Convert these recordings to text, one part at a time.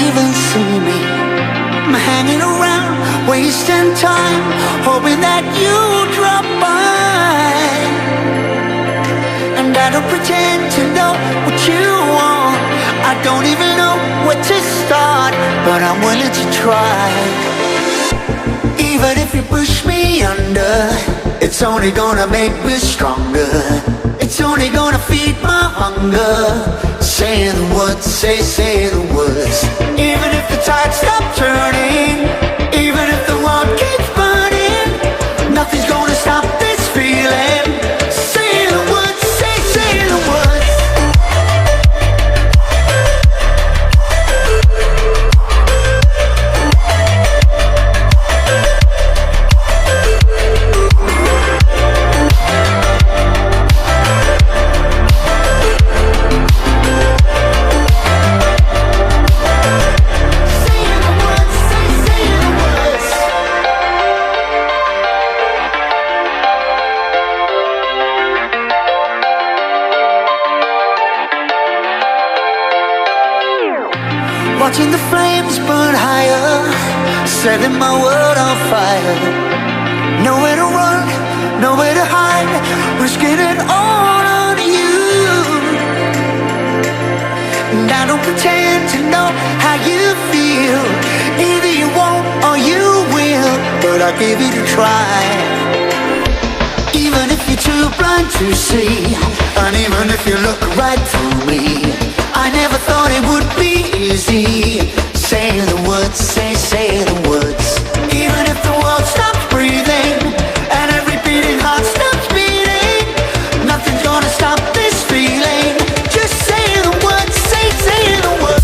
even see me. I'm hanging around, wasting time, hoping that you drop by. And I don't pretend to know what you want. I don't even know where to start, but I'm willing to try. Even if you push me under, it's only gonna make me stronger. It's only gonna feed my hunger. Say the words, say the words. Even if the tide stops turning, even if the world keeps burning, nothing's gonna stop this feeling. Say the words, say the words. Watching the flames burn higher, setting my world on fire. Nowhere to run, nowhere to hide, risking it all on you. And I don't pretend to know how you feel. Either you won't or you will, but I'll give it a try. Even if you're too blind to see, and even if you look right through me, I never thought it would be easy. Say the words, say the words. Even if the world stops breathing and every beating heart stops beating, nothing's gonna stop this feeling. Just say the words, say the words.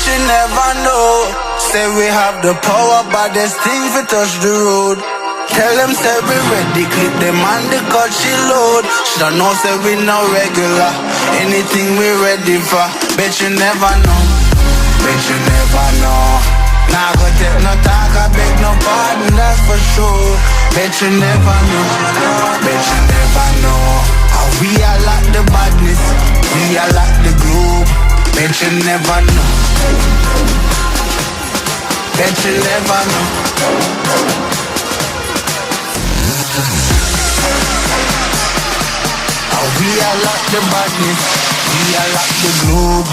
you never know. Say we have the power, but there's things we touch the road. Tell them say we ready, click them on the cut she load. Shoulda know say we no regular, anything we ready for. Bet you never know, bet you never know. Nah go take no talk, I beg no pardon, that's for sure. Bet you never know, bet you never know. How we are like the badness, we are like the globe. Bet you never know, bet you never know. We are like the badness, we are like the globe.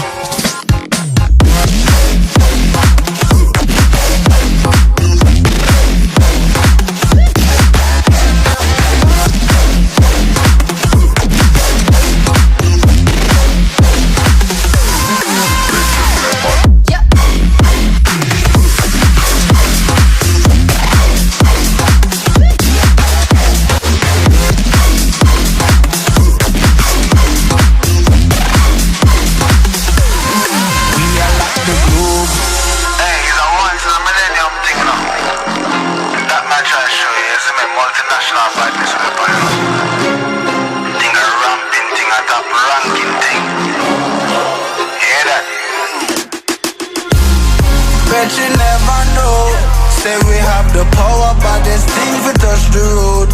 Bet you never know. Say we have the power, but there's things we touch the road.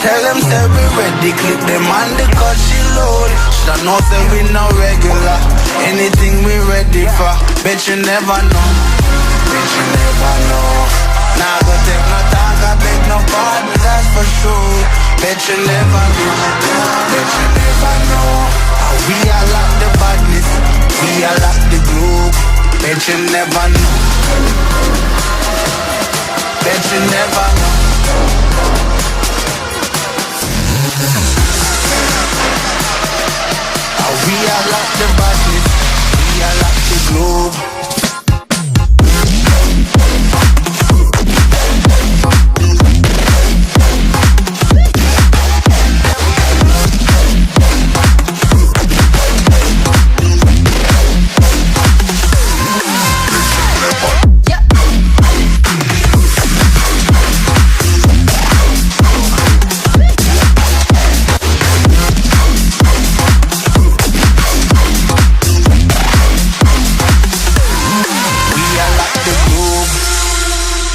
Tell them say we ready, click them on the cut she load. Shoulda know say we no regular, anything we ready for. Bet you never know, bet you never know. Nah go take no talk, I beg no pardon, that's for sure. Bet you never know, bet you never know. How we are like the badness, we are like the globe. Bet you never know, bet you never know. How we are like the badness, we are like the globe.